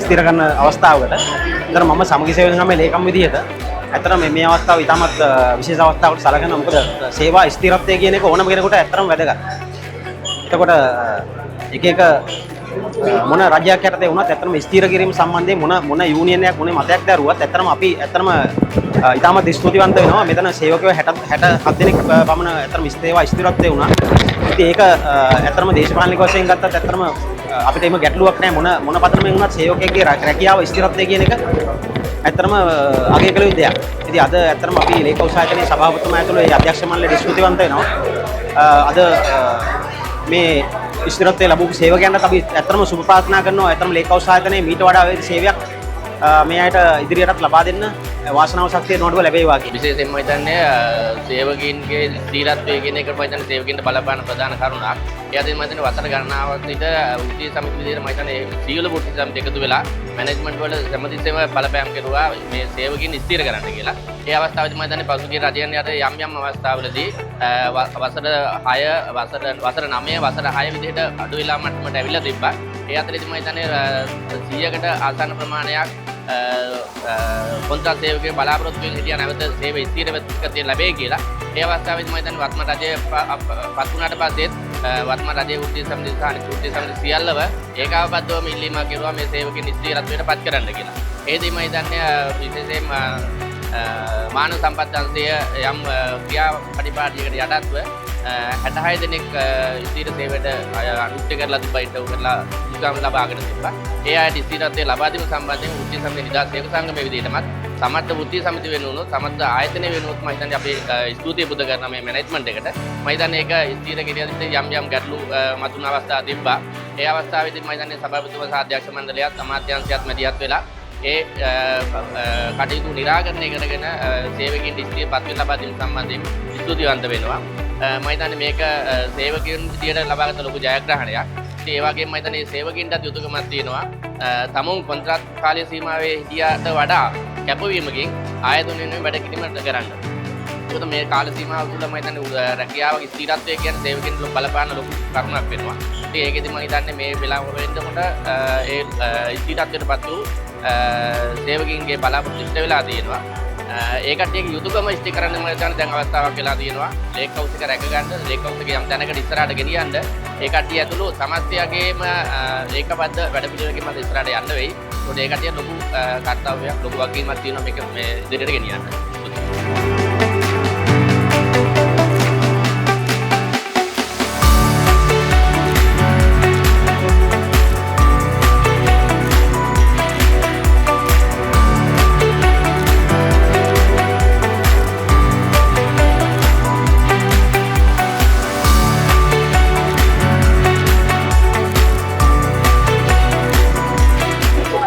ස්ථිර කරන අවස්ථාවකට ඉතින් මම සමගි සේවක සංගමයේ ලේකම් විදිහට ඇත්තටම මේ අවස්ථාව ඉතාමත් විශේෂ අවස්ථාවකට සලකනවා. මොකද සේවා ස්ථිරත්වය කියන එක ඕනම කෙනෙකුට ඇත්තටම වැදගත්. එතකොට එක එක මොන රජයක් යටතේ වුණත් ඇත්තටම ස්ථිර කිරීම සම්බන්ධයෙන් මොන යූනියන් එකක් මොනේ මතයක් දරුවත් ඇත්තටම අපි ඇත්තටම ඉතාමත් ස්තුතිවන්ත වෙනවා. මෙතන සේවකයෝ 67 දෙනෙක් පමණ ඇත්තටම සේවා ස්ථිරත්වයේ වුණා. ඉතින් ඒක ඇත්තටම දේශපාලනික වශයෙන් ගත්තත් ඇත්තටම අපිට එහෙම ගැටලුවක් නැහැ. මොන පතරමෙන් වුණත් සේවකයෙක්ගේ රැකියාව ස්ථිරත්වය කියන එක ඇත්තටම අගය කළ යුතු දෙයක්. ඉතින් අද ඇත්තටම අපි ලේකම් උසාවියේ සභාපතිතුමා ඇතුළු ඒ අධ්‍යක්ෂ මණ්ඩලයට ස්තුතිවන්ත වෙනවා. අද මේ ස්ථිරත්වයේ ලැබූ සේවකයන්ට අපි ඇත්තටම සුබ ප්‍රාර්ථනා කරනවා. ඇත්තටම ලේකම් උසාවියේ මීට වඩා වැඩි සේවයක් මේ අයට ඉදිරියටත් ලබා දෙන්න වාසනාව ශක්තිය නොඩුව ලැබේවා කියලා. විශේෂයෙන්ම හිතන්නේ සේවකීන්ගේ ස්ථිරත්වය කියන එක මම හිතන්නේ සේවකීන්ට බලපාන ප්‍රධාන කරුණක්. ඒ අතරින් මම හිතන්නේ වසර ගණනාවක් විතර වෘත්තීය සමිති විදිහට මම හිතන්නේ සියලු වෘත්තීය සමිති එකතු වෙලා මැනේජ්මන්ට් වල හැමතිස්සෙම බලපෑම් කෙරුවා මේ සේවකීන් ස්ථිර කරන්න කියලා. ඒ අවස්ථාවේදී මම හිතන්නේ පසුගිය රජයන් යට යම් අවස්ථාවලදී වසර 6 වසර 9 වසර 6 විදිහට අඩු වෙලා මට්ටමට ඇවිල්ලා තිබ්බා. ඒ අතරේදී මම හිතන්නේ 100කට ආසන්න ප්‍රමාණයක් කොන්ත්‍රාත් සේවකයෝ බලාපොරොත්තු වෙන හිටියා නැවත සේවය ස්ථිරව ගතිය ලැබෙයි කියලා. ඒ අවස්ථාවේදී මම හිතන්නේ වත්ම රජය පත් වුණාට පස්සේ වත්ම රජයේ වෘත්තීය සමිති සහ අනිත් වෘත්තීය සමිති සියල්ලම ඒකාබද්ධවම ඉල්ලීමක් කෙරුවා මේ සේවකයන් ස්ථිරත්වයට පත් කරන්න කියලා. ඒදී මම හිතන්නේ විශේෂයෙන්ම මානව සම්පත් අංශය යම් ක්‍රියාපටිපාටියකට යටත්ව 66 දෙනෙක් ස්ථිර සේවයට අනුත්‍ය කරලා තිබ්බා ඉන්ටර්වයුව කරලා උත්සාහ ලබාගෙන තිබ්බා. ඒ අයට ස්ථිරත්වය ලබා දීම සම්බන්ධයෙන් වෘත්තීය සමිති නිදහස් සේවක සංගමයේ විදිහටමත් සමර්ථ වෘත්තීය සමිති වෙනුණු සමර්ථ ආයතන වෙනුණුත් මම හිතන්නේ අපි ස්තුතිය පුද කරනවා මේ මැනේජ්මන්ට් එකට. මම හිතන්නේ ඒක ස්ථිර කිරීමේදී යම් ගැටලු මතුවන අවස්ථා තිබ්බා. ඒ අවස්ථාවේදී මම හිතන්නේ සභාපතිතුමා සහ අධ්‍යක්ෂ මණ්ඩලයත් අමාත්‍යාංශයත් මැදිහත් වෙලා ඒ කටයුතු නිරාකරණය කරගෙන සේවකයන් ස්ථිරපත් වෙන ලබා දීම සම්බන්ධයෙන් ස්තුතිවන්ත වෙනවා. මම හිතන්නේ මේක සේවකයන් විදියට ලබාගත ලොකු ජයග්‍රහණයක්. ඉතින් ඒ වගේම මම හිතන්නේ සේවකයන්ටත් යුතුයකමක් තියෙනවා. තමුන් කොන්ත්‍රාත් කාලය සීමාවේ හිටියට වඩා කැපවීමකින් ආයතනයෙන් වැඩ කිරීමට කරන්න. මොකද මේ කාල සීමාව තුළ මම හිතන්නේ රැකියාවක ස්ථිරත්වය කියන්නේ සේවකයන්ට බලපාන ලොකු කරුණක් වෙනවා. ඉතින් ඒකෙදි මම හිතන්නේ මේ වෙලාව වෙනකොට ඒ ස්ථිරත්වයටපත් වූ සේවකයන්ගේ බලාපොරොත්තු ඉෂ්ට වෙලා තියෙනවා. ඒ කට්ටියගේ යුතුයකම ඉෂ්ට කරන්න මම හිතන්නේ දැන් අවස්ථාවක් වෙලා තියෙනවා. ලේක් හවුස් එක රැක ගන්න, ලේක් හවුස් එක යම් තැනකට ඉස්සරහට ගෙනියන්න. ඒ කට්ටිය ඇතුළු සමස්තයගේම ඒකබද්ධ වැඩපිළිවෙලකින් මත ඉස්සරහට යන්න වෙයි. ඒකට ඒ කට්ටිය ලොකු කර්තව්‍යයක්, ලොකු වගකීමක් තියෙනවා මේක මේ ඉදිරියට ගෙනියන්න.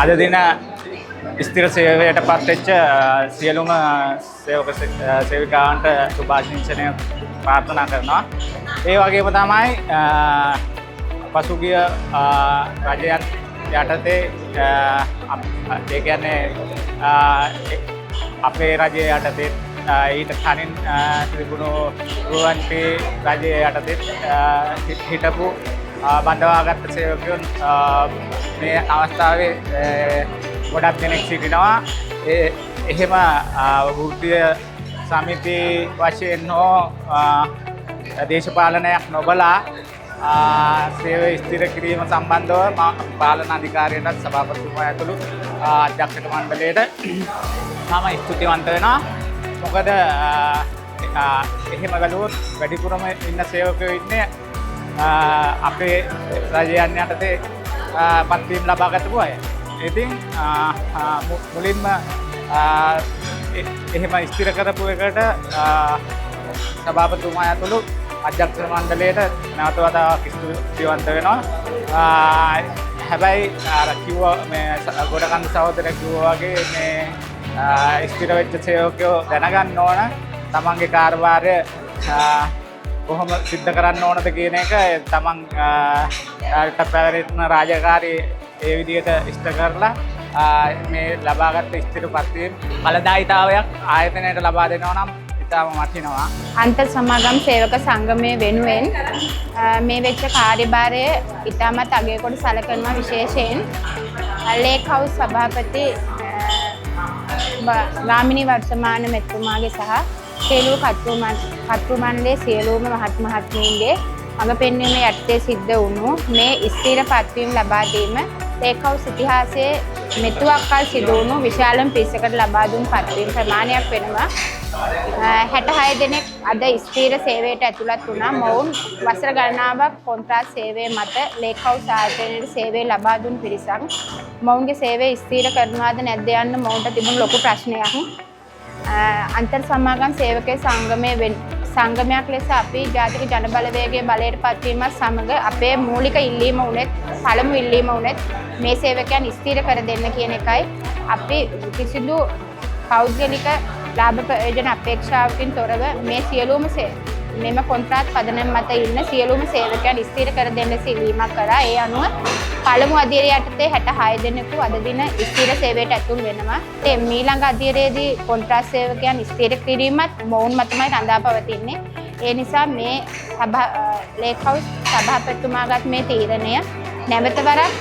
අද දින ස්ථිර සේවයට පත්වෙච්ච සියලුම සේවක සේවිකාවන්ට සුභාශිංසනය ප්‍රාර්ථනා කරනවා. ඒ වගේම තමයි පසුගිය රජයන් යටතේ ඒ කියන්නේ අපේ රජය යටතේ ඊට කලින් තිබුණු රුවන්පේ රජය යටතේ හිටපු බඳවාගත්ත සේවකයන් මේ අවස්ථාවේ ගොඩක් දෙනෙක් සිටිනවා. එහෙම වෘත්තීය සමිති වශයෙන් හෝ දේශපාලනයක් නොබලා සේවය ස්ථිර කිරීම සම්බන්ධව පාලන අධිකාරියටත් සභාපතිතුමා ඇතුළු අධ්‍යක්ෂක මණ්ඩලයට මම ස්තුතිවන්ත වෙනවා. මොකද එහෙම බැලුවොත් වැඩිපුරම ඉන්න සේවකයෝ ඉන්නේ අපේ රජයන් යටතේ පත්වීම් ලබා ගතපු අය. ඉතින් මුලින්ම එහෙම ස්ථිර කරපු එකට සභාපතිතුමා ඇතුළු අධ්‍යක්ෂ මණ්ඩලයට නැවත වතාවක් ස්තුතිවන්ත වෙනවා. හැබැයි අර කිව්වා මේ ගොඩකන්ද සහෝදරයෙක් කිව්වා වගේ මේ ස්ථිර වෙච්ච සේවකයෝ දැනගන්න ඕන තමන්ගේ කාර්යභාරය කොහොම සිද්ධ කරන්න ඕනද කියන එක තමන් පැවැරෙන රාජකාරී ඒ විදිහට ඉෂ්ට කරලා මේ ලබාගත් ස්ථිර පත්වීම ඵලදායීතාවයක් ආයතනයට ලබා දෙනවා නම් ඉතාම වටිනවා. අන්තර් සමාගම් සේවක සංගමය වෙනුවෙන් මේ වෙච්ච කාර්යභාරය ඉතාමත් අගය කොට සැලකනවා. විශේෂයෙන් ලේක් හවුස් සභාපති ගාමිණී වර්තමාන මෙතුමාගේ සහ සියලු කර්තෘ මණ්ඩලයේ සියලුම මහත්මීන්ගේ මඟ පෙන්වීම යටතේ සිද්ධ වුණු මේ ස්ථීර පත්වීම් ලබා දීම ලේක් හවුස් ඉතිහාසයේ මෙතුවක් කල් සිදු වුණු විශාලම පිරිසකට ලබා දුන් පත්වීම් ප්‍රමාණයක් වෙනවා. 66 දෙනෙක් අද ස්ථීර සේවයට ඇතුළත් වුණා. මොවුන් වසර ගණනාවක් කොන්ත්‍රාත් සේවය මත ලේක් හවුස් ආයතනයේ සේවය ලබා දුන් පිරිසක්. මොවුන්ගේ සේවය ස්ථීර කරනවාද නැද්ද යන්න මොවුන්ට තිබුණු ලොකු ප්‍රශ්නයක්. අන්තර් සමාගම් සේවකයේ සංගමයක් ලෙස අපි ජාතික ජනබලවේගයේ බලයට පත්වීමත් සමග අපේ මූලික ඉල්ලීම උනේත් පළමු ඉල්ලීම උනේත් මේ සේවකයන් ස්ථීර කර දෙන්න කියන එකයි. අපි කිසිදු පෞද්ගලික ලාභ ප්‍රයෝජන අපේක්ෂාවකින් තොරව මේ සියලුම මෙම කොන්ත්‍රාත් පදනම මත ඉන්න සියලුම සේවකයන් ස්ථීර කර දෙන්න ඉල්ලීමක් කරා. ඒ අනුව පළමු අධීරය යටතේ 66 දෙනෙකු අද දින ස්ථීර සේවයට ඇතුල් වෙනවා. ඒ ඊළඟ අධීරයේදී කොන්ත්‍රාත් සේවකයන් ස්ථීර කිරීමත් මොවුන් මතමයි රඳා පවතින්නේ. ඒ නිසා මේ ලේක් හවුස් සභාපතිතුමාගත් මේ තීරණය නැවත වරක්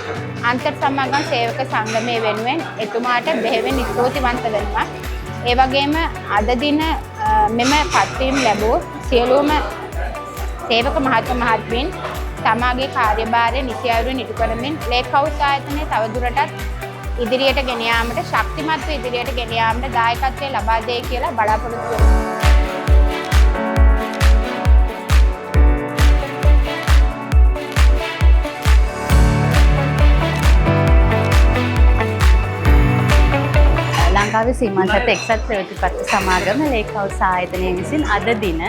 අන්තර් සමාගම් සේවක සංගමය වෙනුවෙන් එතුමාට බෙහෙවින් ස්තුතිවන්ත වෙනවා. ඒ වගේම අද දින මෙම පත්වීම් ලැබූ සියලුම සේවක මහත්මීන් තමාගේ කාර්යභාරය නිසි අයුරින් ඉටු කරමින් ලේක් හවුස් ආයතනය තවදුරටත් ඉදිරියට ගෙන යාමට ශක්තිමත්ව ඉදිරියට ගෙන යාමට දායකත්වය ලබා දෙයි කියලා බලාපොරොත්තු වෙනවා. ලංකාවේ සීමාන්ත එක්සත් ප්‍රතිපත්ති සමාගම ලේක් හවුස් ආයතනය විසින් අද දින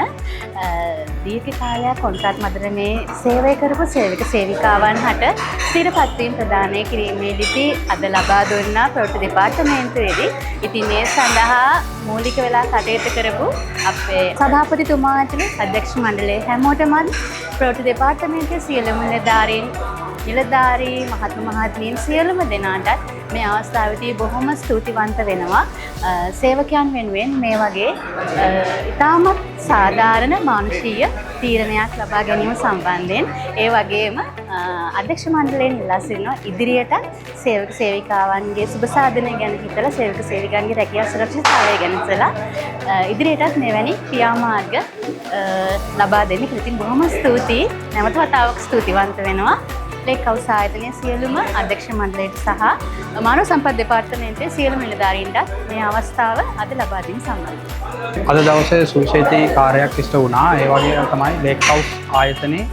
දීර්ඝ කාලයක් කොන්ත්‍රාත් මදරමේ සේවය කරපු සේවක සේවිකාවන් හට ස්ථිර පත්වීම් ප්‍රදානය කිරීමේදී අද ලබා දුන්නා ප්‍රවෘත්ති දෙපාර්තමේන්තුවේදී. ඉතින් මේ සඳහා මූලික වෙලා කටයුතු කරපු අපේ සභාපතිතුමා ඇතුළු අධ්‍යක්ෂ මණ්ඩලයේ හැමෝටම ප්‍රවෘත්ති දෙපාර්තමේන්තුවේ සියලුම නිලධාරී මහත්මීන් සියලුම දෙනාටත් මේ අවස්ථාවේදී බොහොම ස්තුතිවන්ත වෙනවා. සේවකයන් වෙනුවෙන් මේ වගේ ඉතාමත් සාධාරණ මානුෂීය තීරණයක් ලබා ගැනීම සම්බන්ධයෙන් ඒ වගේම අධ්‍යක්ෂ මණ්ඩලයෙන් ඉල්ලා සිටිනවා ඉදිරියට සේවක සේවිකාවන්ගේ සුබ සාධනය ගැන හිතලා සේවක සේවිකාවන්ගේ රැකියා සුරක්ෂිතතාවය ගැන හිතලා ඉදිරියටත් මෙවැනි ක්‍රියාමාර්ග ලබා දෙන්න කියලා. ඉතින් බොහොම ස්තුතියි. නැවත වතාවක් ස්තුතිවන්ත වෙනවා. ලේක් හවුස් ආයතනයේ සියලුම අධ්‍යක්ෂ මණ්ඩලයට සහ මානව සම්පත් දෙපාර්තමේන්තුවේ සියලුම නිලධාරීන්ට මේ අවස්ථාව අද ලබා දීම සම්බන්ධයි. අද දවසේ සුවිශේෂී කාර්යයක් ඉෂ්ට වුණා. ඒ වගේම තමයි ලේක් හවුස් ආයතනයේ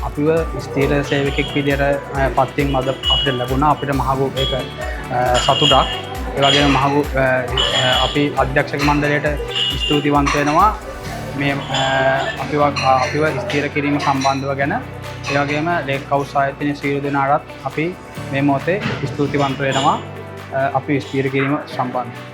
අපිව ස්ථීර සේවකෙක් විදියට පත්වීම් අද අපිට ලැබුණා. අපිට මහඟු ඒක සතුටක්. ඒ වගේම මහඟු අපි අධ්‍යක්ෂක මණ්ඩලයට ස්තුතිවන්ත වෙනවා මේ අපිව ස්ථීර කිරීම සම්බන්ධව ගැන. ඒ වගේම ලේක් හවුස් ආයතනයේ සියලු දෙනාටත් අපි මේ මොහොතේ ස්තුතිවන්ත වෙනවා අපි ස්ථීර කිරීම සම්බන්ධව.